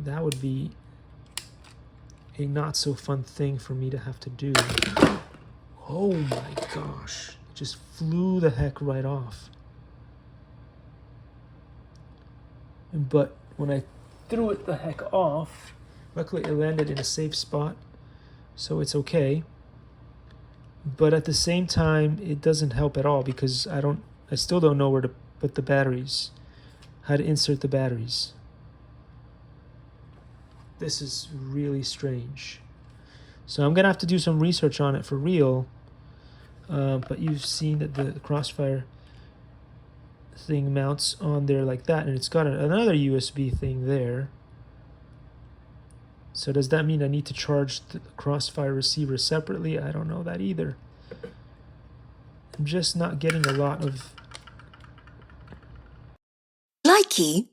that would be a not so fun thing for me to have to do. Oh my gosh, it just flew the heck right off. But when I threw it the heck off, luckily it landed in a safe spot, so it's okay. But at the same time, it doesn't help at all because I still don't know where to put the batteries, how to insert the batteries. This is really strange. So I'm gonna have to do some research on it for real. But you've seen that the Crossfire thing mounts on there like that, and it's got another USB thing there. So does that mean I need to charge the Crossfire receiver separately? I don't know that either. I'm just not getting a lot of... Likey.